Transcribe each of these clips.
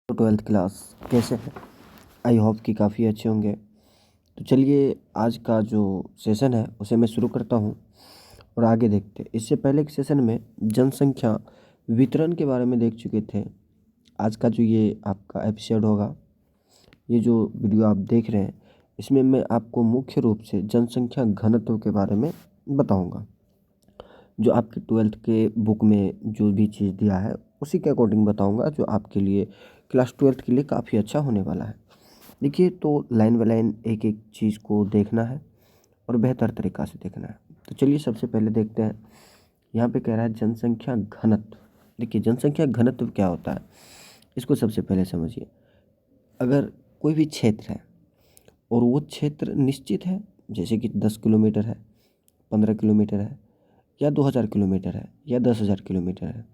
तो 12th class कैसे हैं? आई होप कि काफ़ी अच्छे होंगे। तो चलिए आज का जो सेशन है उसे मैं शुरू करता हूँ और आगे देखते हैं। इससे पहले के सेशन में जनसंख्या वितरण के बारे में देख चुके थे। आज का जो ये आपका एपिसोड होगा, ये जो वीडियो आप देख रहे हैं, इसमें मैं आपको मुख्य रूप से जनसंख्या घनत्व के बारे में बताऊँगा। जो आपके 12th के बुक में जो भी चीज़ दिया है उसी के अकॉर्डिंग बताऊँगा, जो आपके लिए क्लास 12th के लिए काफ़ी अच्छा होने वाला है। देखिए, तो लाइन बाय लाइन एक एक चीज़ को देखना है और बेहतर तरीक़ा से देखना है। तो चलिए सबसे पहले देखते हैं। यहाँ पे कह रहा है जनसंख्या घनत्व। देखिए, जनसंख्या घनत्व क्या होता है, इसको सबसे पहले समझिए। अगर कोई भी क्षेत्र है और वो क्षेत्र निश्चित है, जैसे कि 10 किलोमीटर है, 15 किलोमीटर है, या 2000 किलोमीटर है, या 10,000 किलोमीटर है,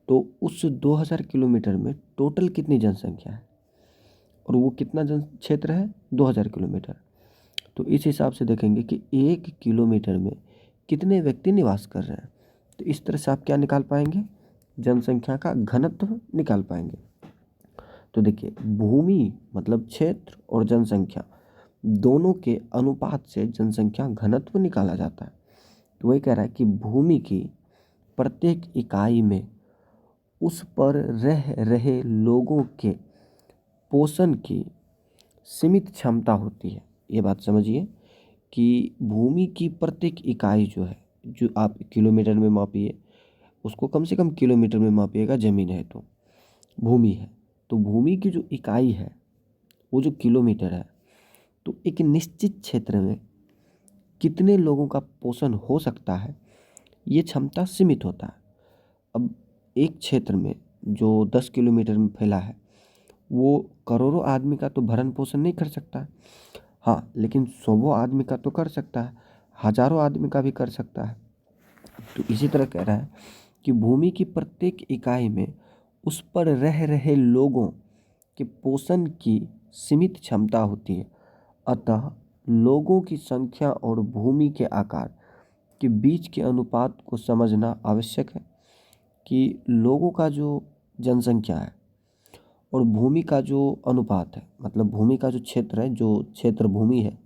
तो उस 2000 किलोमीटर में टोटल कितनी जनसंख्या है और वो कितना जन क्षेत्र है, 2000 किलोमीटर। तो इस हिसाब से देखेंगे कि 1 किलोमीटर में कितने व्यक्ति निवास कर रहे हैं। तो इस तरह से आप क्या निकाल पाएंगे, जनसंख्या का घनत्व निकाल पाएंगे। तो देखिए, भूमि मतलब क्षेत्र और जनसंख्या दोनों के अनुपात से जनसंख्या घनत्व निकाला जाता है। तो वही कह रहा है कि भूमि की प्रत्येक इकाई में उस पर रह रहे लोगों के पोषण की सीमित क्षमता होती है। ये बात समझिए कि भूमि की प्रत्येक इकाई जो है, जो आप किलोमीटर में मापिए, उसको कम से कम किलोमीटर में मापिएगा। ज़मीन है तो भूमि है, तो भूमि की जो इकाई है वो जो किलोमीटर है, तो एक निश्चित क्षेत्र में कितने लोगों का पोषण हो सकता है, ये क्षमता सीमित होता है। अब एक क्षेत्र में जो 10 किलोमीटर में फैला है, वो करोड़ों आदमी का तो भरण पोषण नहीं कर सकता है। हाँ, लेकिन सौों आदमी का तो कर सकता है, हज़ारों आदमी का भी कर सकता है। तो इसी तरह कह रहा है कि भूमि की प्रत्येक इकाई में उस पर रह रहे लोगों के पोषण की सीमित क्षमता होती है। अतः लोगों की संख्या और भूमि के आकार के बीच के अनुपात को समझना आवश्यक है कि लोगों का जो जनसंख्या है और भूमि का जो अनुपात है, मतलब भूमि का जो क्षेत्र है, जो क्षेत्र भूमि है,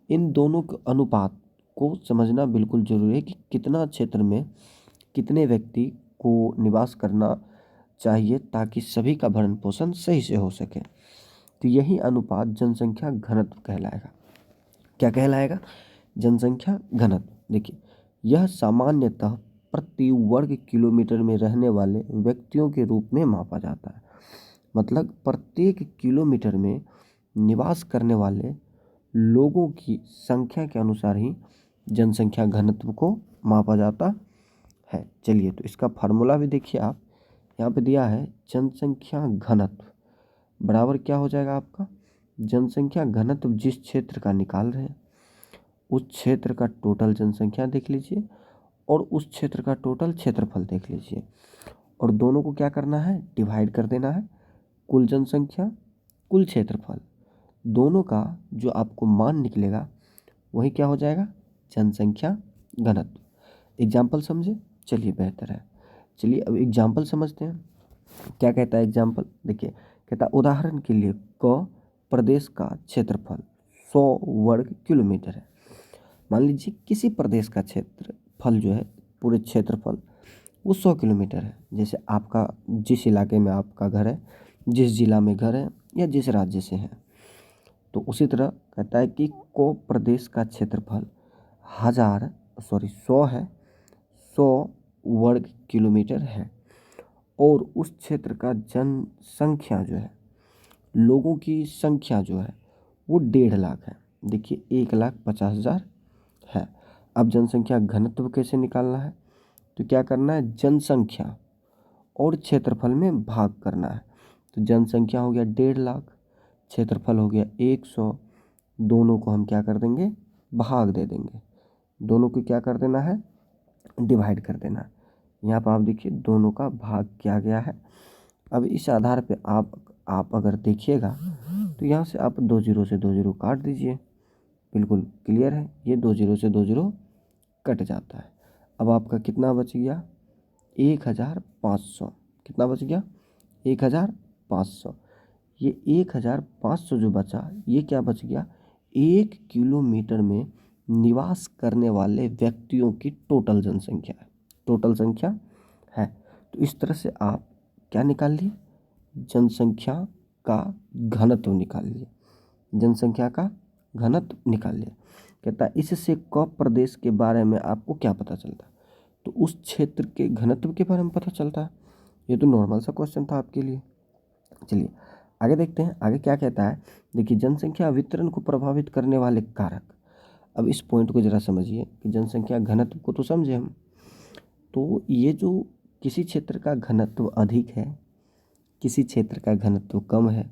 इन दोनों के अनुपात को समझना बिल्कुल ज़रूरी है कि कितना क्षेत्र में कितने व्यक्ति को निवास करना चाहिए ताकि सभी का भरण पोषण सही से हो सके। तो यही अनुपात जनसंख्या घनत्व कहलाएगा। क्या कहलाएगा? जनसंख्या घनत्व। देखिए, यह सामान्यतः प्रति वर्ग किलोमीटर में रहने वाले व्यक्तियों के रूप में मापा जाता है। मतलब प्रत्येक किलोमीटर में निवास करने वाले लोगों की संख्या के अनुसार ही जनसंख्या घनत्व को मापा जाता है। चलिए, तो इसका फार्मूला भी देखिए आप, यहाँ पे दिया है जनसंख्या घनत्व बराबर क्या हो जाएगा आपका, जनसंख्या घनत्व जिस क्षेत्र का निकाल रहे हैं उस क्षेत्र का टोटल जनसंख्या देख लीजिए और उस क्षेत्र का टोटल क्षेत्रफल देख लीजिए, और दोनों को क्या करना है, डिवाइड कर देना है। कुल जनसंख्या कुल क्षेत्रफल, दोनों का जो आपको मान निकलेगा वही क्या हो जाएगा, जनसंख्या घनत्व। एग्जाम्पल समझे? चलिए बेहतर है। चलिए अब एग्जाम्पल समझते हैं। क्या कहता है एग्जाम्पल? देखिए, कहता है उदाहरण के लिए क प्रदेश का क्षेत्रफल 100 वर्ग किलोमीटर है। मान लीजिए किसी प्रदेश का क्षेत्रफल जो है, पूरे क्षेत्रफल वो 100 किलोमीटर है। जैसे आपका जिस इलाके में आपका घर है, जिस जिला में घर है, या जिस राज्य से है, तो उसी तरह कहता है कि को प्रदेश का क्षेत्रफल 100 है, 100 वर्ग किलोमीटर है, और उस क्षेत्र का जनसंख्या जो है, लोगों की संख्या जो है वो 1.5 लाख है। देखिए, 1,50,000 है। अब जनसंख्या घनत्व कैसे निकालना है? तो क्या करना है, जनसंख्या और क्षेत्रफल में भाग करना है। तो जनसंख्या हो गया 1.5 लाख, क्षेत्रफल हो गया 100, दोनों को हम क्या कर देंगे, भाग दे देंगे। दोनों को क्या कर देना है, डिवाइड कर देना है। यहाँ पर आप देखिए दोनों का भाग किया गया है। अब इस आधार पे आप अगर देखिएगा तो यहाँ से आप 2 जीरो से 2 जीरो काट दीजिए। बिल्कुल क्लियर है, ये 2 जीरो से 2 जीरो कट जाता है। अब आपका कितना बच गया, 1,500। कितना बच गया, 1,500। 1500। ये 1500 जो बचा, ये क्या बच गया, 1 किलोमीटर में निवास करने वाले व्यक्तियों की टोटल जनसंख्या है, टोटल संख्या है। तो इस तरह से आप क्या निकाल लिए, जनसंख्या का घनत्व निकाल लिए, जनसंख्या का घनत्व निकाल लिया। कहता है इससे क प्रदेश के बारे में आपको क्या पता चलता है, तो उस क्षेत्र के घनत्व के बारे में पता चलता है। ये तो नॉर्मल सा क्वेश्चन था आपके लिए। चलिए आगे देखते हैं, आगे क्या कहता है। देखिए जनसंख्या वितरण को प्रभावित करने वाले कारक। अब इस पॉइंट को जरा समझिए कि जनसंख्या घनत्व को तो समझे हम, तो ये जो किसी क्षेत्र का घनत्व अधिक है, किसी क्षेत्र का घनत्व कम है,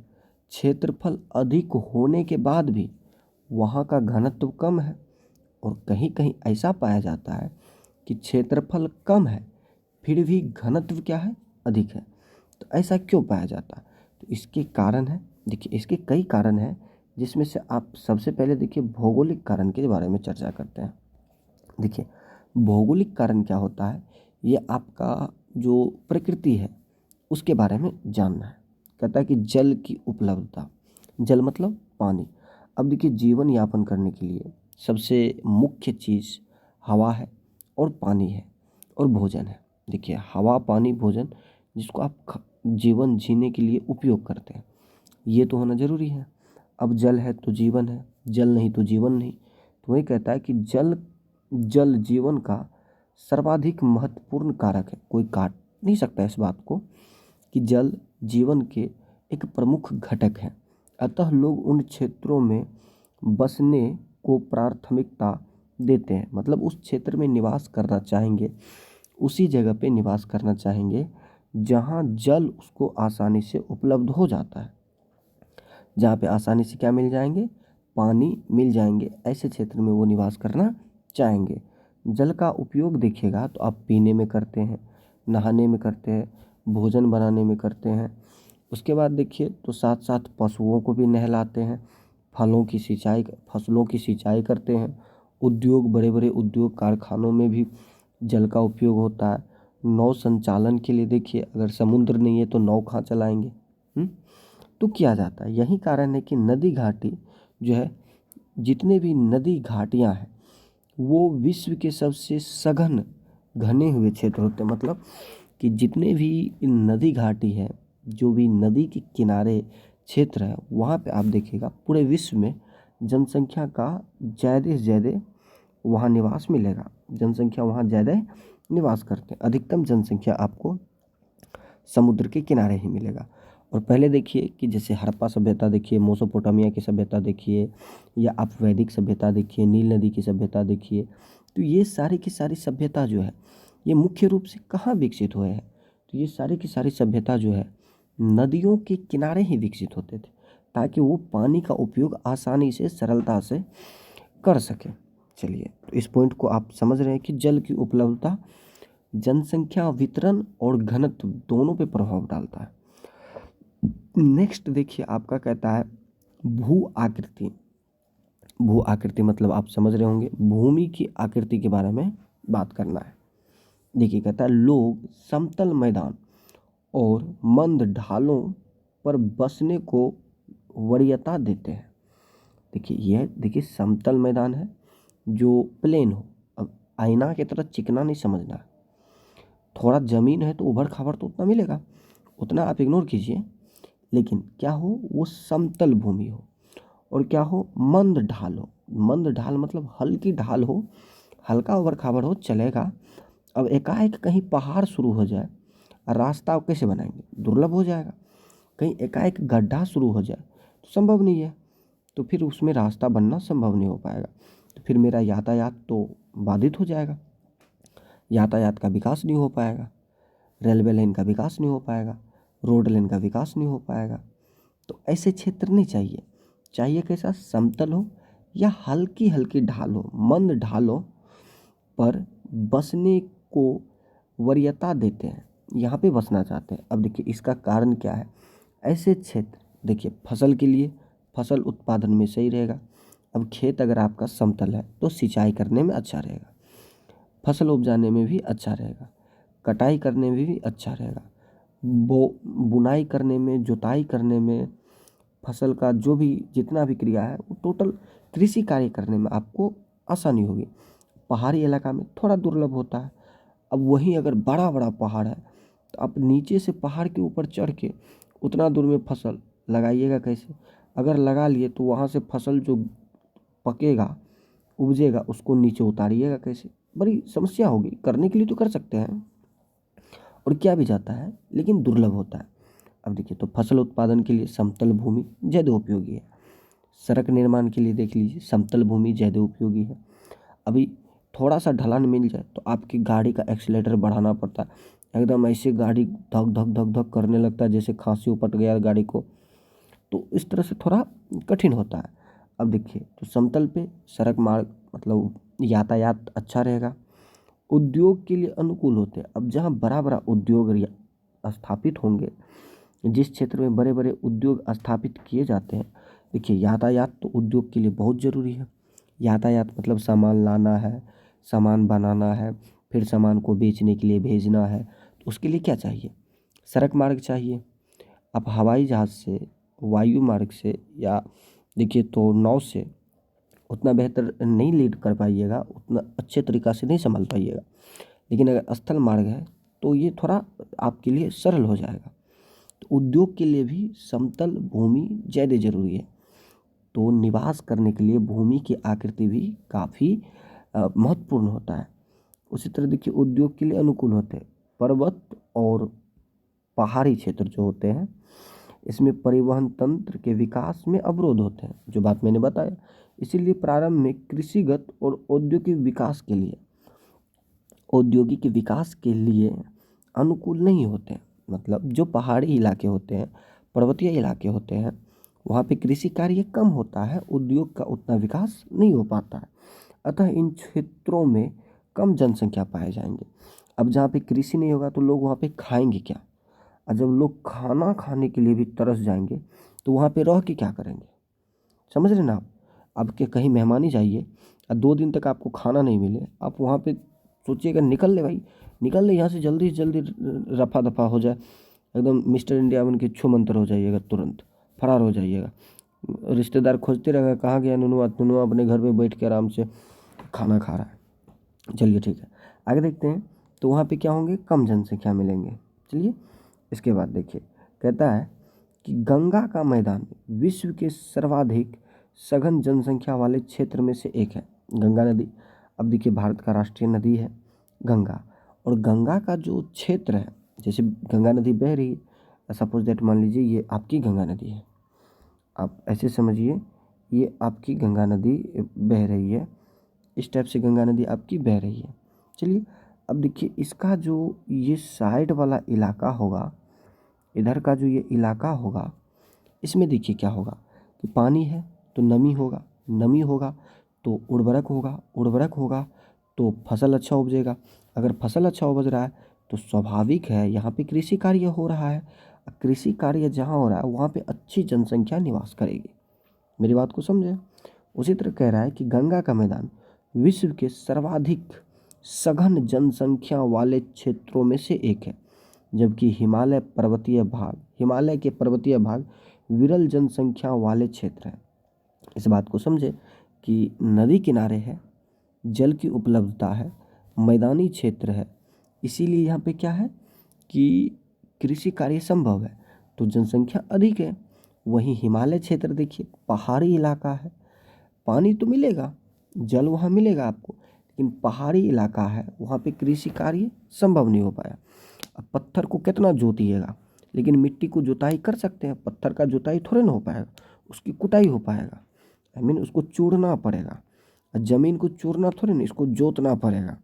क्षेत्रफल अधिक होने के बाद भी वहाँ का घनत्व कम है, और कहीं कहीं ऐसा पाया जाता है कि क्षेत्रफल कम है फिर भी घनत्व क्या है, अधिक है। तो ऐसा क्यों पाया जाता है, तो इसके कारण है, देखिए इसके कई कारण हैं, जिसमें से आप सबसे पहले देखिए भौगोलिक कारण के बारे में चर्चा करते हैं। देखिए भौगोलिक कारण क्या होता है, ये आपका जो प्रकृति है उसके बारे में जानना है। कहता है कि जल की उपलब्धता, जल मतलब पानी। अब देखिए जीवन यापन करने के लिए सबसे मुख्य चीज़ हवा है और पानी है और भोजन है। देखिए हवा, पानी, भोजन जिसको आप जीवन जीने के लिए उपयोग करते हैं, ये तो होना ज़रूरी है। अब जल है तो जीवन है, जल नहीं तो जीवन नहीं। तो वही कहता है कि जल जल जीवन का सर्वाधिक महत्वपूर्ण कारक है। कोई काट नहीं सकता इस बात को कि जल जीवन के एक प्रमुख घटक है। अतः लोग उन क्षेत्रों में बसने को प्राथमिकता देते हैं, मतलब उस क्षेत्र में निवास करना चाहेंगे, उसी जगह पे निवास करना चाहेंगे जहाँ जल उसको आसानी से उपलब्ध हो जाता है, जहाँ पे आसानी से क्या मिल जाएंगे, पानी मिल जाएंगे, ऐसे क्षेत्र में वो निवास करना चाहेंगे। जल का उपयोग देखिएगा तो आप पीने में करते हैं, नहाने में करते हैं, भोजन बनाने में करते हैं। उसके बाद देखिए तो साथ साथ पशुओं को भी नहलाते हैं, फलों की सिंचाई, फसलों की सिंचाई करते हैं। उद्योग, बड़े बड़े उद्योग कारखानों में भी जल का उपयोग होता है। नौ संचालन के लिए देखिए अगर समुद्र नहीं है तो नौ कहाँ चलाएंगे, तो किया जाता है। यही कारण है कि नदी घाटी जो है, जितने भी नदी घाटियाँ हैं वो विश्व के सबसे सघन घने हुए क्षेत्र होते हैं। मतलब कि जितने भी नदी घाटी है, जो भी नदी के किनारे क्षेत्र है, वहाँ पे आप देखिएगा पूरे विश्व में जनसंख्या का ज़्यादा से ज़्यादा वहाँ निवास मिलेगा। जनसंख्या वहाँ ज़्यादा निवास करते हैं। अधिकतम जनसंख्या आपको समुद्र के किनारे ही मिलेगा। और पहले देखिए कि जैसे हड़प्पा सभ्यता देखिए, मेसोपोटामिया की सभ्यता देखिए, या आप वैदिक सभ्यता देखिए, नील नदी की सभ्यता देखिए, तो ये सारी की सारी सभ्यता जो है ये मुख्य रूप से कहाँ विकसित हुए हैं, तो ये सारी की सारी सभ्यता जो है नदियों के किनारे ही विकसित होते थे, ताकि वो पानी का उपयोग आसानी से, सरलता से कर सकें। चलिए तो इस पॉइंट को आप समझ रहे हैं कि जल की उपलब्धता जनसंख्या वितरण और घनत्व दोनों पे प्रभाव डालता है। नेक्स्ट देखिए आपका कहता है भू आकृति। भू आकृति मतलब आप समझ रहे होंगे भूमि की आकृति के बारे में बात करना है। देखिए कहता है लोग समतल मैदान और मंद ढालों पर बसने को वरीयता देते हैं। देखिए यह देखिए समतल मैदान है जो प्लेन हो। अब आईना की तरह चिकना नहीं समझना है, थोड़ा ज़मीन है तो उबड़ खाबड़ तो उतना मिलेगा, उतना आप इग्नोर कीजिए, लेकिन क्या हो वो समतल भूमि हो, और क्या हो मंद ढाल हो। मंद ढाल मतलब हल्की ढाल हो, हल्का उबड़ खाबड़ हो चलेगा। अब एकाएक कहीं पहाड़ शुरू हो जाए, रास्ता कैसे बनाएंगे, दुर्लभ हो जाएगा। कहीं एकाएक गड्ढा शुरू हो जाए तो संभव नहीं है, तो फिर उसमें रास्ता बनना संभव नहीं हो पाएगा, तो फिर मेरा यातायात तो बाधित हो जाएगा, यातायात का विकास नहीं हो पाएगा, रेलवे लाइन का विकास नहीं हो पाएगा, रोड लाइन का विकास नहीं हो पाएगा। तो ऐसे क्षेत्र नहीं चाहिए, चाहिए कैसा, समतल हो या हल्की हल्की ढाल हो, मंद ढाल हो पर बसने को वरीयता देते हैं, यहाँ पे बसना चाहते हैं। अब देखिए इसका कारण क्या है, ऐसे क्षेत्र देखिए फसल के लिए, फसल उत्पादन में सही रहेगा। अब खेत अगर आपका समतल है तो सिंचाई करने में अच्छा रहेगा, फसल उपजाने में भी अच्छा रहेगा, कटाई करने में भी अच्छा रहेगा, बुनाई करने में, जुताई करने में, फसल का जो भी जितना भी क्रिया है वो टोटल कृषि कार्य करने में आपको आसानी होगी। पहाड़ी इलाका में थोड़ा दुर्लभ होता है। अब वहीं अगर बड़ा बड़ा पहाड़ है तो आप नीचे से पहाड़ के ऊपर चढ़ के उतना दूर में फसल लगाइएगा कैसे? अगर लगा लिए तो वहाँ से फसल जो पकेगा, उपजेगा, उसको नीचे उतारिएगा कैसे? बड़ी समस्या होगी। करने के लिए तो कर सकते हैं और किया भी जाता है, लेकिन दुर्लभ होता है। अब देखिए, तो फसल उत्पादन के लिए समतल भूमि ज़्यादा उपयोगी है। सड़क निर्माण के लिए देख लीजिए, समतल भूमि ज़्यादा उपयोगी है। अभी थोड़ा सा ढलान मिल जाए तो आपकी गाड़ी का एक्सीलेटर बढ़ाना पड़ता है, एकदम ऐसे गाड़ी धक धक धक धक करने लगता है जैसे खांसी उपट गया गाड़ी को, तो इस तरह से थोड़ा कठिन होता है। अब देखिए, तो समतल पे सड़क मार्ग मतलब यातायात अच्छा रहेगा, उद्योग के लिए अनुकूल होते हैं। अब जहाँ बड़ा बड़ा उद्योग स्थापित होंगे, जिस क्षेत्र में बड़े बड़े उद्योग स्थापित किए जाते हैं, देखिए यातायात तो उद्योग के लिए बहुत ज़रूरी है। यातायात मतलब सामान लाना है, सामान बनाना है, फिर सामान को बेचने के लिए भेजना है, तो उसके लिए क्या चाहिए? सड़क मार्ग चाहिए। आप हवाई जहाज़ से, वायु मार्ग से, या देखिए तो नाव से उतना बेहतर नहीं लीड कर पाइएगा, उतना अच्छे तरीक़ा से नहीं संभाल पाइएगा। लेकिन अगर स्थल मार्ग है तो ये थोड़ा आपके लिए सरल हो जाएगा। तो उद्योग के लिए भी समतल भूमि ज़्यादा ज़रूरी है। तो निवास करने के लिए भूमि की आकृति भी काफ़ी महत्वपूर्ण होता है। उसी तरह देखिए, उद्योग के लिए अनुकूल होते हैं। पर्वत और पहाड़ी क्षेत्र जो होते हैं, इसमें परिवहन तंत्र के विकास में अवरोध होते हैं, जो बात मैंने बताया। इसीलिए प्रारंभ में कृषिगत और औद्योगिक विकास के लिए अनुकूल नहीं होते हैं। मतलब जो पहाड़ी इलाके होते हैं, पर्वतीय इलाके होते हैं, वहाँ पे कृषि कार्य कम होता है, उद्योग का उतना विकास नहीं हो पाता है। अतः इन क्षेत्रों में कम जनसंख्या पाए जाएंगे। अब जहाँ पे कृषि नहीं होगा तो लोग वहाँ पे खाएंगे क्या? और जब लोग खाना खाने के लिए भी तरस जाएंगे तो वहाँ पे रह के क्या करेंगे? समझ रहे ना आप? अब के कहीं मेहमानी जाइए और 2 दिन तक आपको खाना नहीं मिले, आप वहाँ पे सोचिएगा निकल ले भाई, निकल ले यहाँ से जल्दी से जल्दी, रफा दफा हो जाए, एकदम मिस्टर इंडिया बन के छू मंतर हो जाइएगा, तुरंत फरार हो जाइएगा। रिश्तेदार खोजते रहेगा, कहाँ गया नुनुआ? नुनुआ अपने घर पे बैठ के आराम से खाना खा रहा है। चलिए ठीक है, आगे देखते हैं। तो वहाँ पे क्या होंगे? कम जनसंख्या मिलेंगे। चलिए, इसके बाद देखिए, कहता है कि गंगा का मैदान विश्व के सर्वाधिक सघन जनसंख्या वाले क्षेत्र में से एक है। गंगा नदी, अब देखिए भारत का राष्ट्रीय नदी है गंगा, और गंगा का जो क्षेत्र है, जैसे गंगा नदी बह रही है, सपोज दैट मान लीजिए ये आपकी गंगा नदी है, आप ऐसे समझिए ये आपकी गंगा नदी बह रही है, इस टाइप से गंगा नदी आपकी बह रही है। चलिए, अब देखिए इसका जो ये साइड वाला इलाका होगा, इधर का जो ये इलाका होगा, इसमें देखिए क्या होगा कि पानी है तो नमी होगा, नमी होगा तो उर्वरक होगा, उर्वरक होगा तो फसल अच्छा उपजेगा। अगर फसल अच्छा उपज रहा है तो स्वाभाविक है यहाँ पे कृषि कार्य हो रहा है। कृषि कार्य जहाँ हो रहा है वहाँ पे अच्छी जनसंख्या निवास करेगी। मेरी बात को समझे? उसी तरह कह रहा है कि गंगा का मैदान विश्व के सर्वाधिक सघन जनसंख्या वाले क्षेत्रों में से एक है, जबकि हिमालय के पर्वतीय भाग विरल जनसंख्या वाले क्षेत्र हैं। इस बात को समझे कि नदी किनारे है, जल की उपलब्धता है, मैदानी क्षेत्र है, इसीलिए यहाँ पे क्या है कि कृषि कार्य संभव है, तो जनसंख्या अधिक है। वहीं हिमालय क्षेत्र देखिए, पहाड़ी इलाका है, पानी तो मिलेगा, जल वहाँ मिलेगा आपको, लेकिन पहाड़ी इलाका है, वहाँ पे कृषि कार्य संभव नहीं हो पाया। अब पत्थर को कितना जोतिएगा, लेकिन मिट्टी को जुताई कर सकते हैं, पत्थर का जुताई थोड़े ना हो पाएगा, उसकी कुटाई हो पाएगा। आई मीन उसको चूड़ना पड़ेगा, ज़मीन को चूरना थोड़ी ना, इसको जोतना पड़ेगा।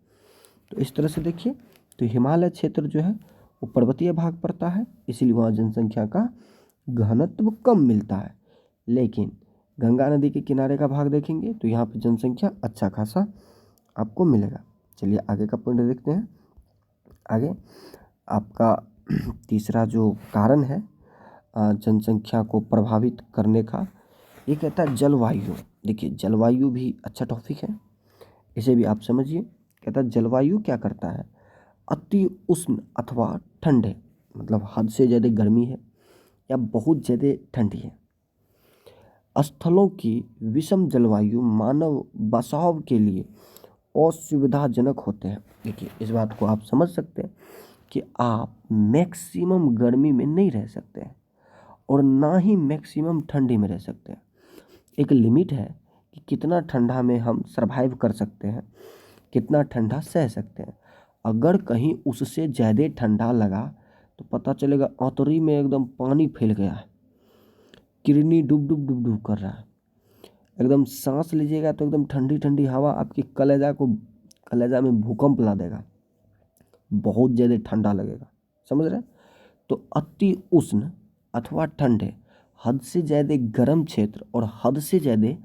तो इस तरह से देखिए, तो हिमालय क्षेत्र जो है वो पर्वतीय भाग पड़ता है, इसीलिए वहाँ जनसंख्या का घनत्व कम मिलता है। लेकिन गंगा नदी के किनारे का भाग देखेंगे तो यहाँ पे जनसंख्या अच्छा खासा आपको मिलेगा। चलिए आगे का पॉइंट देखते हैं। आगे आपका तीसरा जो कारण है जनसंख्या को प्रभावित करने का, ये कहता है जलवायु। देखिए जलवायु भी अच्छा टॉपिक है, इसे भी आप समझिए। कहता है जलवायु क्या करता है? अति उष्ण अथवा ठंड है, मतलब हद से ज़्यादा गर्मी है या बहुत ज़्यादा ठंडी है। स्थलों की विषम जलवायु मानव बसाव के लिए असुविधाजनक होते हैं। देखिए, इस बात को आप समझ सकते हैं कि आप मैक्सिमम गर्मी में नहीं रह सकते हैं और ना ही मैक्सिमम ठंडी में रह सकते हैं। एक लिमिट है कि कितना ठंडा में हम सरवाइव कर सकते हैं, कितना ठंडा सह सकते हैं। अगर कहीं उससे ज़्यादा ठंडा लगा तो पता चलेगा आंतरी में एकदम पानी फैल गया है, किडनी डुब डुब डुब डुब कर रहा है। एकदम सांस लीजिएगा तो एकदम ठंडी ठंडी हवा आपकी कलेजा में भूकंप ला देगा, बहुत ज़्यादा ठंडा लगेगा। समझ रहे हैं? तो अति उष्ण अथवा ठंडे, हद से ज़्यादा गर्म क्षेत्र और हद से ज़्यादा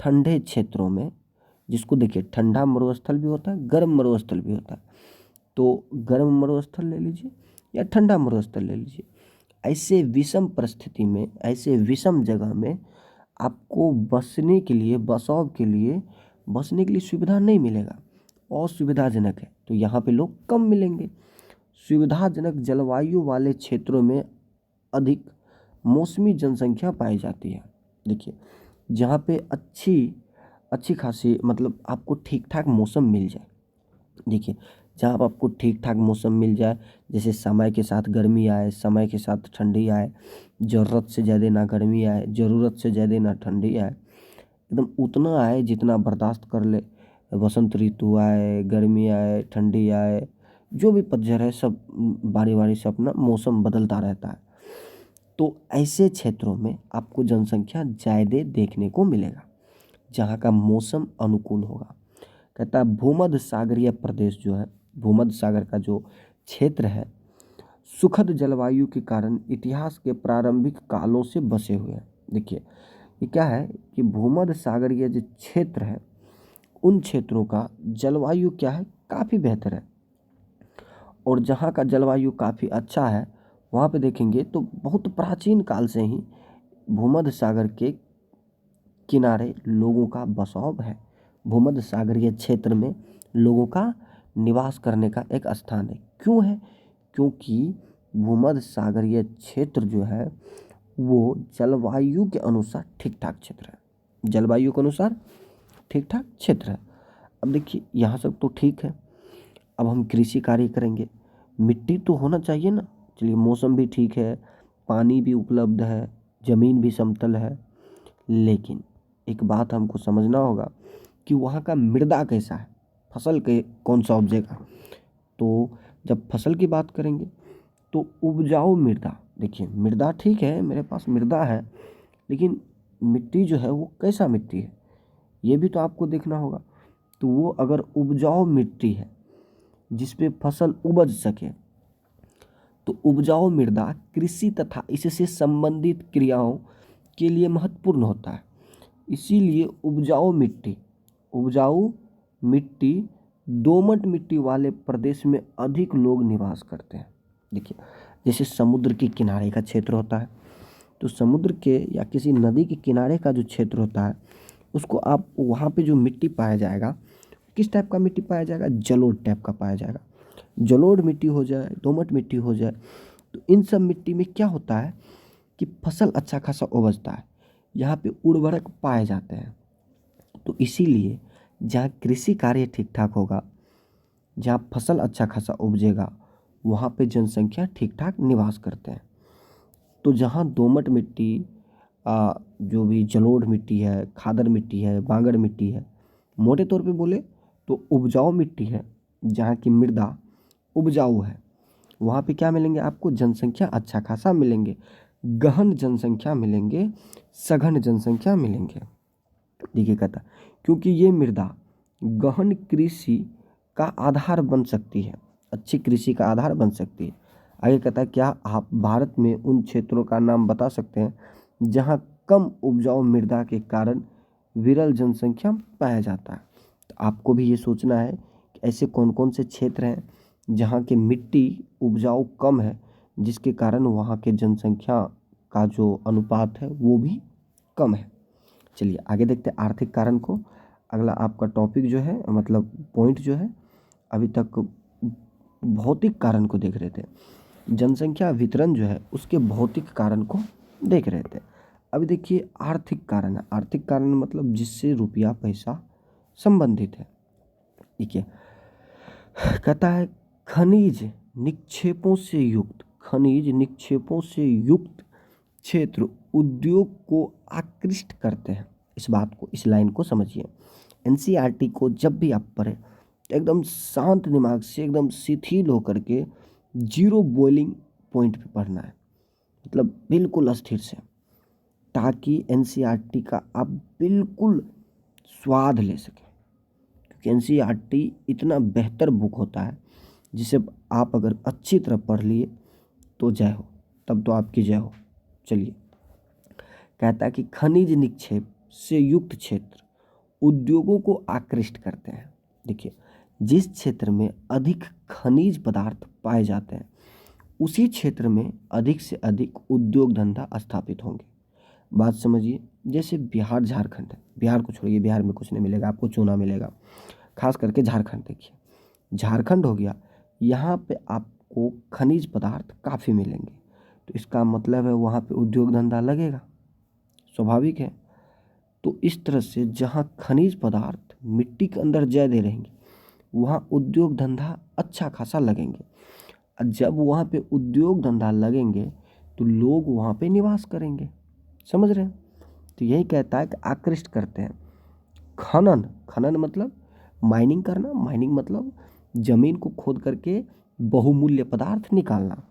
ठंडे क्षेत्रों में, जिसको देखिए ठंडा मरुस्थल भी होता है, गर्म मरुस्थल भी होता है। तो गर्म मरुस्थल ले लीजिए या ठंडा मरुस्थल ले लीजिए। ऐसे विषम परिस्थिति में, ऐसे विषम जगह में आपको बसने के लिए सुविधा नहीं मिलेगा, असुविधाजनक है। तो यहाँ पे लोग कम मिलेंगे। सुविधाजनक जलवायु वाले क्षेत्रों में अधिक मौसमी जनसंख्या पाई जाती है। देखिए, जहाँ पे अच्छी खासी मतलब आपको ठीक ठाक मौसम मिल जाए। देखिए, जहाँ पर आपको ठीक ठाक मौसम मिल जाए, जैसे समय के साथ गर्मी आए, समय के साथ ठंडी आए, ज़रूरत से ज़्यादा ना गर्मी आए, ज़रूरत से ज़्यादा ना ठंडी आए, एकदम उतना आए जितना बर्दाश्त कर ले। वसंत ऋतु आए, गर्मी आए, ठंडी आए, जो भी पतझड़ है, सब बारी बारी से अपना मौसम बदलता रहता है। तो ऐसे क्षेत्रों में आपको जनसंख्या ज़्यादा देखने को मिलेगा जहाँ का मौसम अनुकूल होगा। कहता है भूमध्य सागरीय प्रदेश जो है, भूमध्य सागर का जो क्षेत्र है, सुखद जलवायु के कारण इतिहास के प्रारंभिक कालों से बसे हुए हैं। देखिए, ये क्या है कि भूमध्य सागरीय जो क्षेत्र है, उन क्षेत्रों का जलवायु क्या है, काफ़ी बेहतर है। और जहाँ का जलवायु काफ़ी अच्छा है, वहाँ पे देखेंगे तो बहुत प्राचीन काल से ही भूमध्य सागर के किनारे लोगों का बसाव है। भूमध्य सागरीय क्षेत्र में लोगों का निवास करने का एक स्थान है। क्यों है? क्योंकि भूमध्य सागरीय क्षेत्र जो है वो जलवायु के अनुसार ठीक ठाक क्षेत्र है। जलवायु के अनुसार ठीक ठाक क्षेत्र है। अब देखिए, यहाँ सब तो ठीक है। अब हम कृषि कार्य करेंगे, मिट्टी तो होना चाहिए ना। चलिए, मौसम भी ठीक है, पानी भी उपलब्ध है, ज़मीन भी समतल है, लेकिन एक बात हमको समझना होगा कि वहाँ का मृदा कैसा है, फसल के कौन सा उपजेगा। तो जब फसल की बात करेंगे तो उपजाऊ मृदा, देखिए मृदा ठीक है, मेरे पास मृदा है, लेकिन मिट्टी जो है वो कैसा मिट्टी है, ये भी तो आपको देखना होगा। तो वो अगर उपजाऊ मिट्टी है जिस पे फसल उपज सके, तो उपजाऊ मृदा कृषि तथा इससे संबंधित क्रियाओं के लिए महत्वपूर्ण होता है। इसीलिए उपजाऊ मिट्टी दोमट मिट्टी वाले प्रदेश में अधिक लोग निवास करते हैं। देखिए, जैसे समुद्र के किनारे का क्षेत्र होता है, तो समुद्र के या किसी नदी के किनारे का जो क्षेत्र होता है, उसको आप वहाँ पे जो मिट्टी पाया जाएगा, किस टाइप का मिट्टी पाया जाएगा, जलोढ़ टाइप का पाया जाएगा। जलोढ़ मिट्टी हो जाए, दोमट मिट्टी हो जाए, तो इन सब मिट्टी में क्या होता है कि फसल अच्छा खासा उपजता है, यहाँ पे उर्वरक पाए जाते हैं। तो इसीलिए जहाँ कृषि कार्य ठीक ठाक होगा, जहाँ फसल अच्छा खासा उपजेगा, वहाँ पे जनसंख्या ठीक ठाक निवास करते हैं। तो जहाँ दोमट मिट्टी, जो भी जलोढ़ मिट्टी है, खादर मिट्टी है, बांगर मिट्टी है, मोटे तौर पे बोले तो उपजाऊ मिट्टी है, जहाँ की मृदा उपजाऊ है, वहाँ पे क्या मिलेंगे आपको, जनसंख्या अच्छा खासा मिलेंगे, गहन जनसंख्या मिलेंगे, सघन जनसंख्या मिलेंगे। देखिए कहता, क्योंकि ये मृदा गहन कृषि का आधार बन सकती है, अच्छी कृषि का आधार बन सकती है। आगे कहता है, क्या आप भारत में उन क्षेत्रों का नाम बता सकते हैं जहाँ कम उपजाऊ मृदा के कारण विरल जनसंख्या पाया जाता है। तो आपको भी ये सोचना है कि ऐसे कौन कौन से क्षेत्र हैं जहाँ की मिट्टी उपजाऊ कम है, जिसके कारण वहाँ के जनसंख्या का जो अनुपात है वो भी कम है। चलिए आगे देखते हैं आर्थिक कारण को। अगला आपका टॉपिक जो है, मतलब पॉइंट जो है, अभी तक भौतिक कारण को देख रहे थे। जनसंख्या वितरण जो है उसके भौतिक कारण को देख रहे थे। अभी देखिए आर्थिक कारण है। आर्थिक कारण मतलब जिससे रुपया पैसा संबंधित है। देखिए कहता है खनिज निक्षेपों से युक्त क्षेत्र उद्योग को आकृष्ट करते हैं। इस लाइन को समझिए। एनसीईआरटी को जब भी आप पढ़ें तो एकदम शांत दिमाग से, एकदम शिथिल होकर के जीरो बॉइलिंग पॉइंट पे पढ़ना है, मतलब बिल्कुल अस्थिर से, ताकि एनसीईआरटी का आप बिल्कुल स्वाद ले सकें। क्योंकि एनसीईआरटी इतना बेहतर बुक होता है जिसे आप अगर अच्छी तरह पढ़ लिए तो जय हो, तब तो आपकी जय हो। चलिए कहता है कि खनिज निक्षेप से युक्त क्षेत्र उद्योगों को आकृष्ट करते हैं। देखिए जिस क्षेत्र में अधिक खनिज पदार्थ पाए जाते हैं उसी क्षेत्र में अधिक से अधिक उद्योग धंधा स्थापित होंगे। बात समझिए। जैसे बिहार झारखंड है, बिहार को छोड़िए, बिहार में कुछ नहीं मिलेगा आपको, चूना मिलेगा। खास करके झारखंड देखिए, झारखंड हो गया, यहाँ पे आपको खनिज पदार्थ काफ़ी मिलेंगे, तो इसका मतलब है वहाँ पे उद्योग धंधा लगेगा, स्वाभाविक है। तो इस तरह से जहाँ खनिज पदार्थ मिट्टी के अंदर जय दे रहेंगे वहाँ उद्योग धंधा अच्छा खासा लगेंगे। और जब वहाँ पे उद्योग धंधा लगेंगे तो लोग वहाँ पे निवास करेंगे। समझ रहे हैं? तो यही कहता है कि आकृष्ट करते हैं। खनन मतलब माइनिंग करना, माइनिंग मतलब जमीन को खोद करके बहुमूल्य पदार्थ निकालना।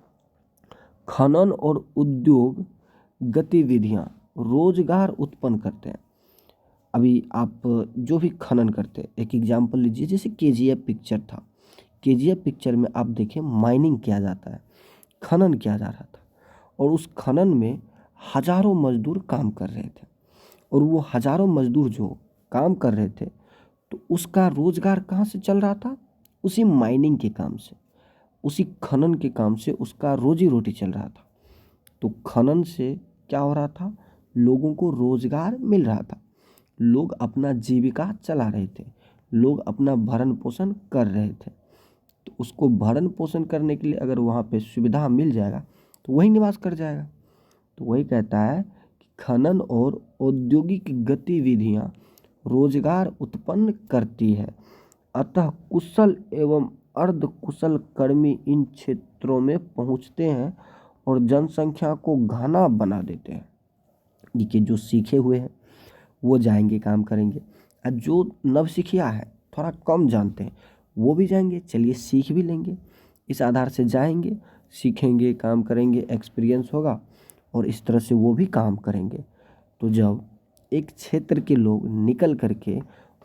खनन और उद्योग गतिविधियाँ रोजगार उत्पन्न करते हैं। अभी आप जो भी खनन करते हैं, एक एग्जाम्पल लीजिए, जैसे केजीएफ पिक्चर था। केजीएफ पिक्चर में आप देखें माइनिंग किया जाता है, खनन किया जा रहा था, और उस खनन में हजारों मजदूर काम कर रहे थे। और वो हजारों मजदूर जो काम कर रहे थे तो उसका रोजगार कहाँ से चल रहा था? उसी माइनिंग के काम से, उसी खनन के काम से उसका रोजी रोटी चल रहा था। तो खनन से क्या हो रहा था? लोगों को रोजगार मिल रहा था, लोग अपना जीविका चला रहे थे, लोग अपना भरण पोषण कर रहे थे। तो उसको भरण पोषण करने के लिए अगर वहाँ पे सुविधा मिल जाएगा तो वही निवास कर जाएगा। तो वही कहता है कि खनन और औद्योगिक गतिविधियाँ रोजगार उत्पन्न करती है, अतः कुशल एवं अर्ध कुशल कर्मी इन क्षेत्रों में पहुँचते हैं और जनसंख्या को घना बना देते हैं। देखिए जो सीखे हुए हैं वो जाएंगे काम करेंगे, और जो नवसिखिया है, थोड़ा कम जानते हैं, वो भी जाएंगे, चलिए सीख भी लेंगे। इस आधार से जाएंगे, सीखेंगे, काम करेंगे, एक्सपीरियंस होगा और इस तरह से वो भी काम करेंगे। तो जब एक क्षेत्र के लोग निकल करके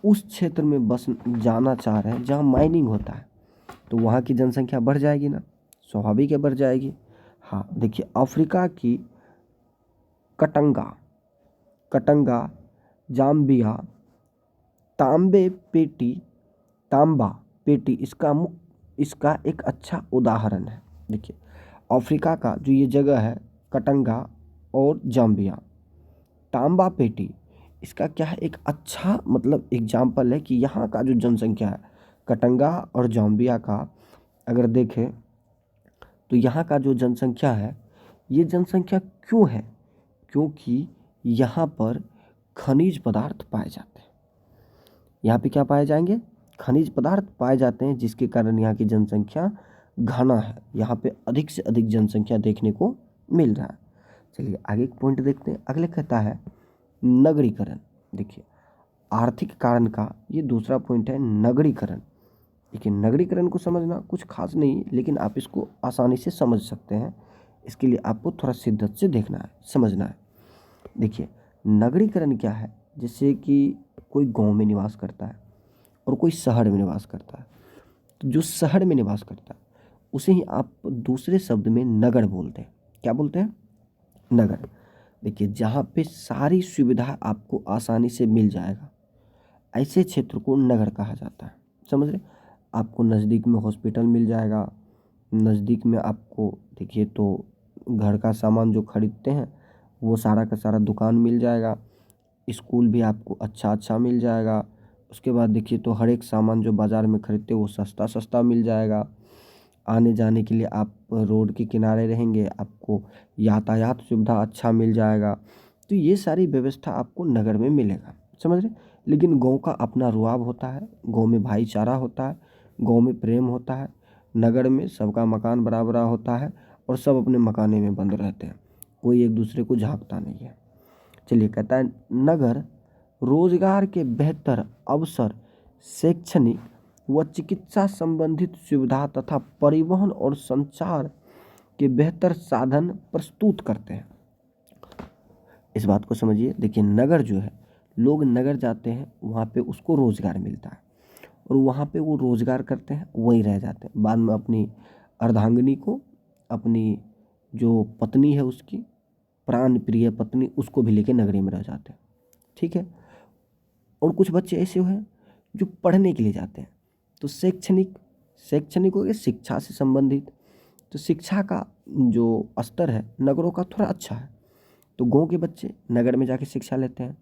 उस क्षेत्र में बस जाना चाह रहे हैं जहाँ माइनिंग होता है तो वहाँ की जनसंख्या बढ़ जाएगी ना, स्वाभाविक है बढ़ जाएगी। हाँ देखिए अफ्रीका की कटंगा कटंगा जाम्बिया तांबा पेटी इसका एक अच्छा उदाहरण है। देखिए अफ्रीका का जो ये जगह है कटंगा और जाम्बिया, तांबा पेटी, इसका क्या है, एक अच्छा मतलब एग्जाम्पल है कि यहाँ का जो जनसंख्या है कटंगा और जाम्बिया का अगर देखें तो यहाँ का जो जनसंख्या है, ये जनसंख्या क्यों है? क्योंकि यहाँ पर खनिज पदार्थ पाए जाते हैं। यहाँ पे क्या पाए जाएंगे? खनिज पदार्थ पाए जाते हैं, जिसके कारण यहाँ की जनसंख्या घना है, यहाँ पे अधिक से अधिक जनसंख्या देखने को मिल रहा है। चलिए आगे एक पॉइंट देखते हैं। अगले कहता है नगरीकरण। देखिए आर्थिक कारण का ये दूसरा पॉइंट है, नगरीकरण। देखिए नगरीकरण को समझना कुछ खास नहीं, लेकिन आप इसको आसानी से समझ सकते हैं। इसके लिए आपको थोड़ा शिद्दत से देखना है, समझना है। देखिए नगरीकरण क्या है? जैसे कि कोई गांव में निवास करता है और कोई शहर में निवास करता है, तो जो शहर में निवास करता है उसे ही आप दूसरे शब्द में नगर बोलते हैं। क्या बोलते हैं? नगर। देखिए जहाँ पे सारी सुविधा आपको आसानी से मिल जाएगा, ऐसे क्षेत्र को नगर कहा जाता है। समझ रहे? आपको नज़दीक में हॉस्पिटल मिल जाएगा, नज़दीक में आपको देखिए तो घर का सामान जो खरीदते हैं वो सारा का सारा दुकान मिल जाएगा, स्कूल भी आपको अच्छा अच्छा मिल जाएगा। उसके बाद देखिए तो हर एक सामान जो बाज़ार में खरीदते हैं वो सस्ता सस्ता मिल जाएगा। आने जाने के लिए आप रोड के किनारे रहेंगे, आपको यातायात सुविधा अच्छा मिल जाएगा। तो ये सारी व्यवस्था आपको नगर में मिलेगा, समझ रहे। लेकिन गाँव का अपना रुआब होता है, गाँव में भाईचारा होता है, गाँव में प्रेम होता है। नगर में सबका मकान बराबर होता है और सब अपने मकाने में बंद रहते हैं, कोई एक दूसरे को झांकता नहीं है। चलिए, कहता है नगर रोजगार के बेहतर अवसर, शैक्षणिक व चिकित्सा संबंधित सुविधा तथा परिवहन और संचार के बेहतर साधन प्रस्तुत करते हैं। इस बात को समझिए। देखिए, नगर जो है, लोग नगर जाते हैं, वहाँ पे उसको रोजगार मिलता है और वहाँ पे वो रोजगार करते हैं, वहीं रह जाते हैं। बाद में अपनी अर्धांगिनी को, अपनी जो पत्नी है उसकी प्राण प्रिय पत्नी, उसको भी लेके नगरी में रह जाते हैं, ठीक है। और कुछ बच्चे ऐसे हैं जो पढ़ने के लिए जाते हैं, तो शैक्षणिक हो गया, शिक्षा से संबंधित। तो शिक्षा का जो स्तर है नगरों का थोड़ा अच्छा है, तो गाँव के बच्चे नगर में जाके शिक्षा लेते हैं।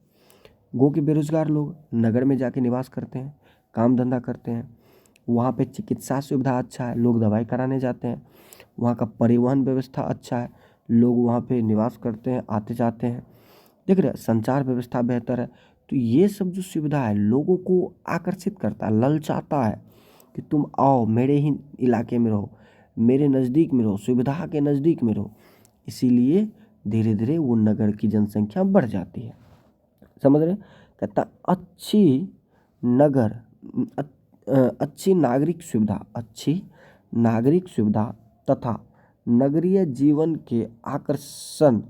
गाँव के बेरोजगार लोग नगर में जाके निवास करते हैं, काम धंधा करते हैं। वहाँ पे चिकित्सा सुविधा अच्छा है, लोग दवाई कराने जाते हैं। वहाँ का परिवहन व्यवस्था अच्छा है, लोग वहाँ पे निवास करते हैं, आते जाते हैं। देख रहे हैं, संचार व्यवस्था बेहतर है। तो ये सब जो सुविधा है लोगों को आकर्षित करता है, ललचाता है कि तुम आओ, मेरे ही इलाके में रहो, मेरे नज़दीक में रहो, सुविधा के नज़दीक में रहो। इसीलिए धीरे धीरे वो नगर की जनसंख्या बढ़ जाती है, समझ रहे। कहता अच्छी नगर अच्छी नागरिक सुविधा तथा नगरीय जीवन के आकर्षण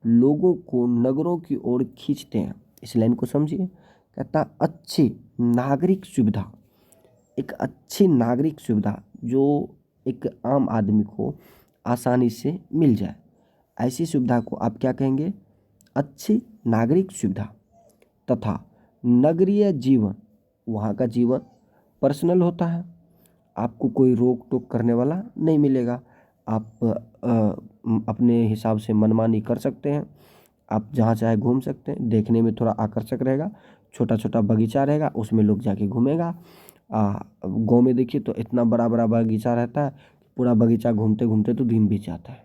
लोगों को नगरों की ओर खींचते हैं। इस लाइन को समझिए। कहता अच्छी नागरिक सुविधा, एक अच्छी नागरिक सुविधा जो एक आम आदमी को आसानी से मिल जाए, ऐसी सुविधा को आप क्या कहेंगे? अच्छी नागरिक सुविधा। तथा नगरीय जीवन, वहाँ का जीवन पर्सनल होता है, आपको कोई रोक टोक करने वाला नहीं मिलेगा। आप अपने हिसाब से मनमानी कर सकते हैं, आप जहाँ चाहे घूम सकते हैं। देखने में थोड़ा आकर्षक रहेगा, छोटा छोटा बगीचा रहेगा, उसमें लोग जाके घूमेगा। गाँव में देखिए तो इतना बड़ा बड़ा बगीचा रहता है, पूरा बगीचा घूमते घूमते तो दिन बीत जाता है।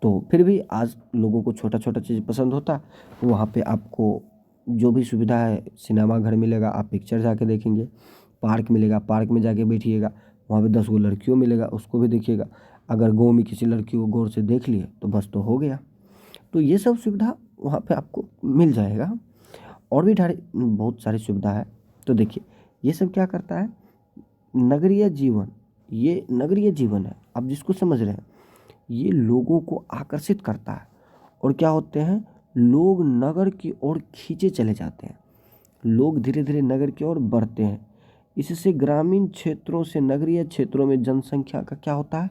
तो फिर भी आज लोगों को छोटा छोटा चीज़ पसंद होता है। तो वहाँ पे आपको जो भी सुविधा है, सिनेमा घर मिलेगा, आप पिक्चर जाके देखेंगे। पार्क मिलेगा, पार्क में जाके बैठिएगा, वहाँ पे 10 गो लड़कियों मिलेगा, उसको भी देखिएगा। अगर गाँव में किसी लड़की को गौर से देख लिए तो बस तो हो गया। तो ये सब सुविधा वहाँ पे आपको मिल जाएगा। और भी बहुत सारी सुविधा है। तो देखिए, ये सब क्या करता है? नगरीय जीवन, ये नगरीय जीवन है, आप जिसको समझ रहे हैं, ये लोगों को आकर्षित करता है। और क्या होते हैं, लोग नगर की ओर खींचे चले जाते हैं, लोग धीरे धीरे नगर की ओर बढ़ते हैं। इससे ग्रामीण क्षेत्रों से नगरीय क्षेत्रों में जनसंख्या का क्या होता है?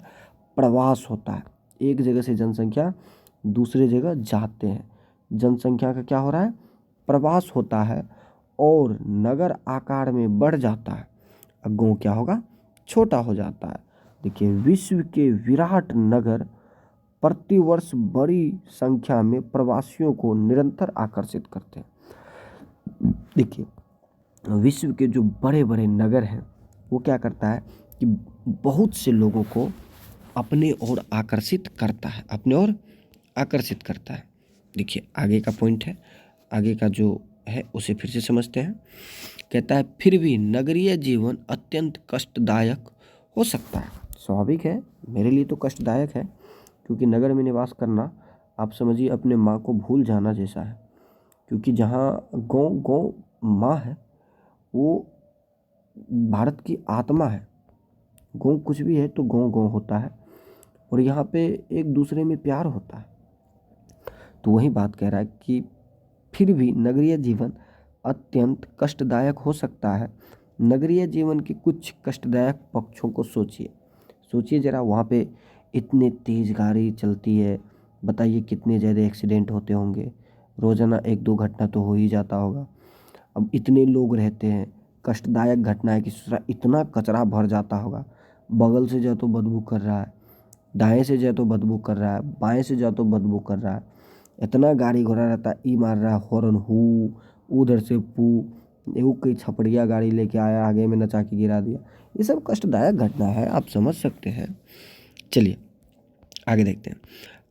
प्रवास होता है। एक जगह से जनसंख्या दूसरे जगह जाते हैं, जनसंख्या का क्या हो रहा है? प्रवास होता है और नगर आकार में बढ़ जाता है। अब गाँव क्या होगा? छोटा हो जाता है। देखिए, विश्व के विराट नगर प्रतिवर्ष बड़ी संख्या में प्रवासियों को निरंतर आकर्षित करते हैं। देखिए, विश्व के जो बड़े बड़े नगर हैं वो क्या करता है कि बहुत से लोगों को अपने ओर आकर्षित करता है, अपने ओर आकर्षित करता है। देखिए, आगे का पॉइंट है, आगे का जो है उसे फिर से समझते हैं। कहता है फिर भी नगरीय जीवन अत्यंत कष्टदायक हो सकता है। स्वाभाविक है, मेरे लिए तो कष्टदायक है, क्योंकि नगर में निवास करना आप समझिए अपने माँ को भूल जाना जैसा है। क्योंकि जहाँ गाँव माँ है, वो भारत की आत्मा है। गाँव कुछ भी है तो गाँव होता है, और यहाँ पे एक दूसरे में प्यार होता है। तो वही बात कह रहा है कि फिर भी नगरीय जीवन अत्यंत कष्टदायक हो सकता है। नगरीय जीवन के कुछ कष्टदायक पक्षों को सोचिए ज़रा। वहाँ पे इतने तेज़ गाड़ी चलती है, बताइए कितने ज़्यादा एक्सीडेंट होते होंगे, रोज़ाना 1-2 घटना तो हो ही जाता होगा। अब इतने लोग रहते हैं, कष्टदायक घटना है कि इतना कचरा भर जाता होगा, बगल से जाओ तो बदबू कर रहा है, दाएं से जाओ तो बदबू कर रहा है, बाएं से जाओ तो बदबू कर रहा है। इतना गाड़ी घोड़ा रहता है, ई मार रहा है हॉर्न, हू उधर से पू, एगो कोई छपड़िया गाड़ी लेके आया, आगे में नचा के गिरा दिया। ये सब कष्टदायक घटना है, आप समझ सकते हैं। चलिए आगे देखते हैं।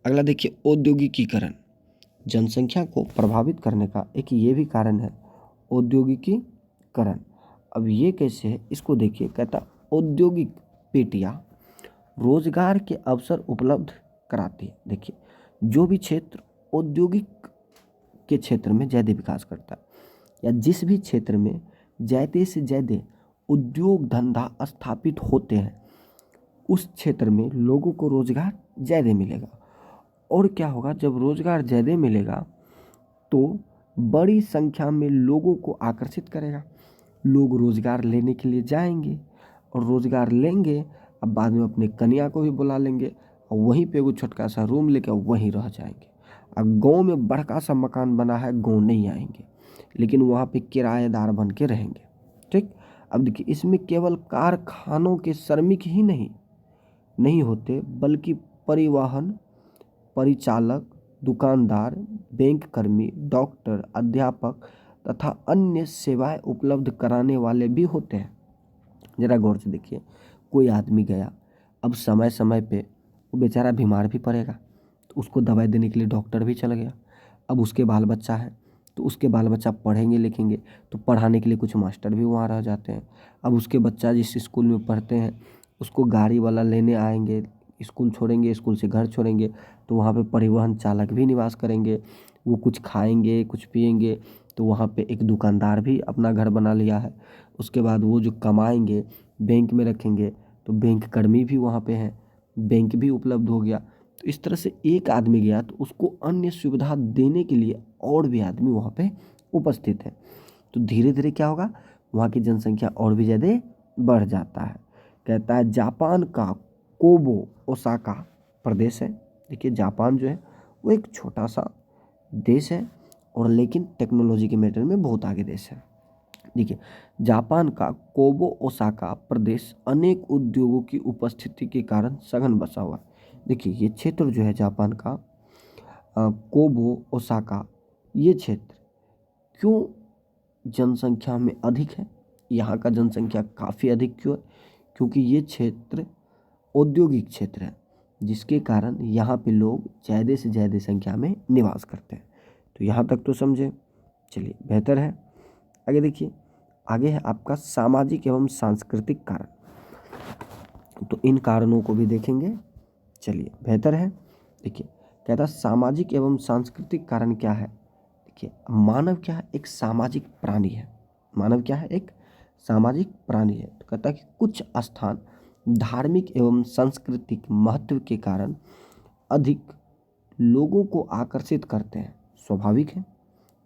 अगला देखिए, औद्योगिकीकरण जनसंख्या को प्रभावित करने का एक ये भी कारण है, औद्योगिकीकरण। अब ये कैसे है इसको देखिए, कहता औद्योगिक पेटियाँ रोजगार के अवसर उपलब्ध कराती है। देखिए जो भी क्षेत्र औद्योगिक के क्षेत्र में ज़्यादा विकास करता है, या जिस भी क्षेत्र में ज़्यादा से ज़्यादा उद्योग धंधा स्थापित होते हैं, उस क्षेत्र में लोगों को रोजगार ज़्यादा मिलेगा। और क्या होगा, जब रोजगार ज़्यादा मिलेगा तो बड़ी संख्या में लोगों को आकर्षित करेगा। लोग रोजगार लेने के लिए जाएंगे और रोजगार लेंगे, अब बाद में अपने कन्या को भी बुला लेंगे और वहीं पे वो छोटका सा रूम लेकर वहीं रह जाएंगे। अब गांव में बड़का सा मकान बना है, गांव नहीं आएंगे, लेकिन वहाँ पे किराएदार बन के रहेंगे। ठीक। अब देखिए इसमें केवल कारखानों के श्रमिक ही नहीं होते, बल्कि परिवहन परिचालक, दुकानदार, बैंक कर्मी, डॉक्टर, अध्यापक तथा अन्य सेवाएं उपलब्ध कराने वाले भी होते हैं। जरा गौर से देखिए, कोई आदमी गया, अब समय समय पे वो बेचारा बीमार भी पड़ेगा तो उसको दवाई देने के लिए डॉक्टर भी चल गया। अब उसके बाल बच्चा है तो उसके बाल बच्चा पढ़ेंगे लिखेंगे तो पढ़ाने के लिए कुछ मास्टर भी वहाँ रह जाते हैं। अब उसके बच्चा जिस स्कूल में पढ़ते हैं उसको गाड़ी वाला लेने आएंगे, स्कूल छोड़ेंगे, स्कूल से घर छोड़ेंगे तो वहाँ पे परिवहन चालक भी निवास करेंगे। वो कुछ खाएंगे कुछ पिएंगे तो वहाँ पे एक दुकानदार भी अपना घर बना लिया है। उसके बाद वो जो कमाएंगे बैंक में रखेंगे तो बैंक कर्मी भी वहाँ पे हैं, बैंक भी उपलब्ध हो गया। तो इस तरह से एक आदमी गया तो उसको अन्य सुविधा देने के लिए और भी आदमी वहाँ पे उपस्थित है। तो धीरे धीरे क्या होगा, वहाँ की जनसंख्या और भी ज़्यादा बढ़ जाता है। कहता है जापान का कोबो ओसाका प्रदेश है। देखिए जापान जो है वो एक छोटा सा देश है और लेकिन टेक्नोलॉजी के मैटर में बहुत आगे देश है। देखिए जापान का कोबो ओसाका प्रदेश अनेक उद्योगों की उपस्थिति के कारण सघन बसा हुआ है। देखिए ये क्षेत्र जो है जापान का कोबो ओसाका, ये क्षेत्र क्यों जनसंख्या में अधिक है, यहाँ का जनसंख्या काफ़ी अधिक क्यों है, क्योंकि ये क्षेत्र औद्योगिक क्षेत्र है जिसके कारण यहाँ पे लोग ज़्यादा से ज़्यादा संख्या में निवास करते हैं। तो यहाँ तक तो समझे, चलिए बेहतर है। आगे देखिए, आगे है आपका सामाजिक एवं सांस्कृतिक कारण, तो इन कारणों को भी देखेंगे। चलिए बेहतर है। देखिए कहता सामाजिक एवं सांस्कृतिक कारण क्या है। देखिए मानव क्या है, एक सामाजिक प्राणी है। मानव क्या है, एक सामाजिक प्राणी है। तो कहता है कि कुछ स्थान धार्मिक एवं सांस्कृतिक महत्व के कारण अधिक लोगों को आकर्षित करते हैं, स्वाभाविक है।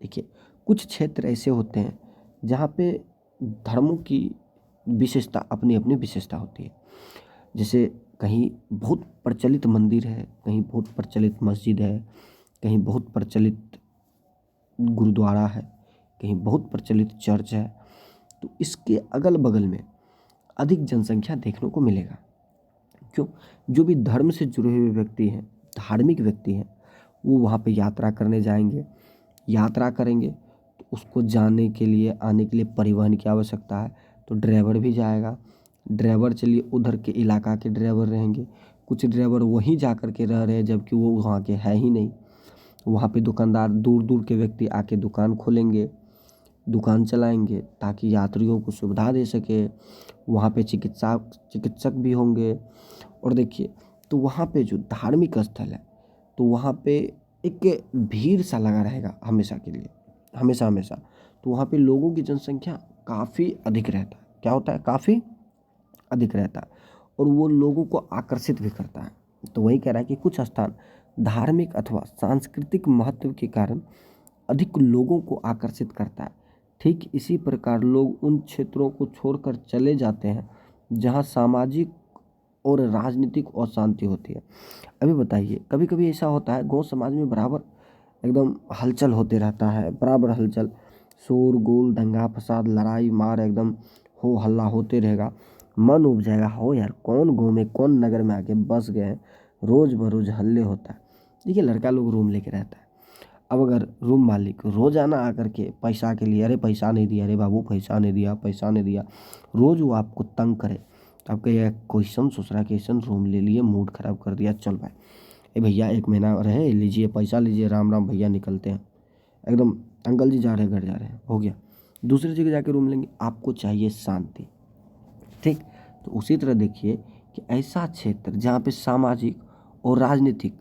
देखिए कुछ क्षेत्र ऐसे होते हैं जहाँ पे धर्मों की विशेषता अपनी अपनी विशेषता होती है। जैसे कहीं बहुत प्रचलित मंदिर है, कहीं बहुत प्रचलित मस्जिद है, कहीं बहुत प्रचलित गुरुद्वारा है, कहीं बहुत प्रचलित चर्च है। तो इसके अगल बगल में अधिक जनसंख्या देखने को मिलेगा। क्यों, जो भी धर्म से जुड़े हुए व्यक्ति हैं, धार्मिक व्यक्ति हैं, वो वहाँ पे यात्रा करने जाएंगे, यात्रा करेंगे तो उसको जाने के लिए आने के लिए परिवहन की आवश्यकता है, तो ड्राइवर भी जाएगा। ड्राइवर चलिए उधर के इलाका के ड्राइवर रहेंगे, कुछ ड्राइवर वहीं जा कर के रह रहे हैं जबकि वो वहाँ के है ही नहीं। वहाँ पे दुकानदार दूर दूर के व्यक्ति आके दुकान खोलेंगे, दुकान चलाएंगे ताकि यात्रियों को सुविधा दे सके। वहाँ पे चिकित्सक भी होंगे। और देखिए तो वहाँ पे जो धार्मिक स्थल है तो वहाँ पे एक भीड़ सा लगा रहेगा हमेशा के लिए, हमेशा हमेशा। तो वहाँ पे लोगों की जनसंख्या काफ़ी अधिक रहता है। क्या होता है, काफ़ी अधिक रहता है और वो लोगों को आकर्षित भी करता है। तो वही कह रहा है कि कुछ स्थान धार्मिक अथवा सांस्कृतिक महत्व के कारण अधिक लोगों को आकर्षित करता है। ठीक इसी प्रकार लोग उन क्षेत्रों को छोड़कर चले जाते हैं जहाँ सामाजिक और राजनीतिक अशांति होती है। अभी बताइए, कभी कभी ऐसा होता है गांव समाज में बराबर एकदम हलचल होते रहता है, बराबर हलचल, शोर गुल दंगा फसाद लड़ाई मार एकदम हो हल्ला होते रहेगा। मन उब जाएगा, हो यार कौन गाँव में कौन नगर में आके बस गए हैं, रोज बरोज हल्ले होता है। देखिए लड़का लोग रूम लेके रहता है, अब अगर रूम मालिक रोज़ाना आकर के पैसा के लिए, अरे पैसा नहीं दिया, अरे बाबू पैसा नहीं दिया, पैसा नहीं दिया, रोज़ वो आपको तंग करे, तो आप कहिए क्वेश्चन सोच रहा है कि ऐसा रूम ले लिए, मूड ख़राब कर दिया, चल भाई ए भैया 1 महीना रहे, लीजिए पैसा लीजिए, राम राम भैया निकलते हैं, एकदम अंकल जी जा रहे हैं, घर जा रहे हैं, हो गया। दूसरी जगह जाके रूम लेंगे, आपको चाहिए शांति, ठीक। तो उसी तरह देखिए कि ऐसा क्षेत्र जहाँ पे सामाजिक और राजनीतिक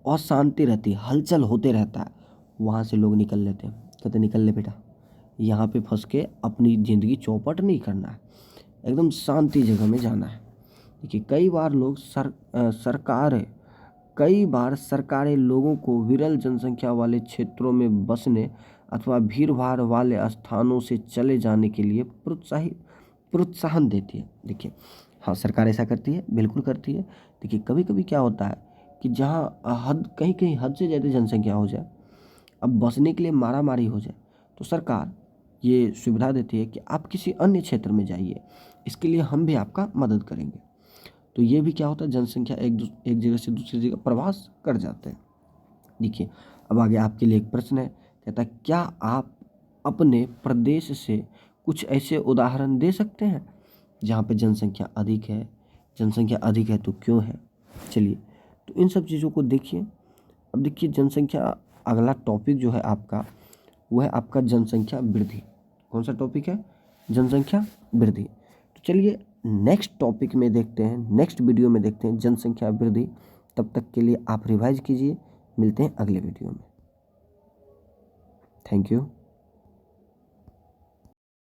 अशांति रहती है, हलचल होते रहता है, वहाँ से लोग निकल लेते हैं, कहते निकल ले बेटा, यहाँ पे फंस के अपनी ज़िंदगी चौपट नहीं करना है, एकदम शांति जगह में जाना है। देखिए कई बार सरकारें लोगों को विरल जनसंख्या वाले क्षेत्रों में बसने अथवा भीड़ भाड़ वाले स्थानों से चले जाने के लिए प्रोत्साहन देती है। देखिए हाँ, सरकार ऐसा करती है, बिल्कुल करती है। देखिए कभी कभी क्या होता है कि जहाँ कहीं कहीं हद से ज़्यादा जनसंख्या हो जाए, अब बसने के लिए मारा मारी हो जाए, तो सरकार ये सुविधा देती है कि आप किसी अन्य क्षेत्र में जाइए, इसके लिए हम भी आपका मदद करेंगे। तो ये भी क्या होता है, जनसंख्या एक जगह से दूसरी जगह प्रवास कर जाते हैं। देखिए अब आगे आपके लिए एक प्रश्न है, कहता है क्या आप अपने प्रदेश से कुछ ऐसे उदाहरण दे सकते हैं जहाँ पे जनसंख्या अधिक है, जनसंख्या अधिक है तो क्यों है। चलिए तो इन सब चीज़ों को देखिए। अब देखिए जनसंख्या, अगला टॉपिक जो है आपका, वो है आपका जनसंख्या वृद्धि। कौन सा टॉपिक है, जनसंख्या वृद्धि। तो चलिए नेक्स्ट टॉपिक में देखते हैं, नेक्स्ट वीडियो में देखते हैं जनसंख्या वृद्धि। तब तक के लिए आप रिवाइज कीजिए, मिलते हैं अगले वीडियो में। Thank you.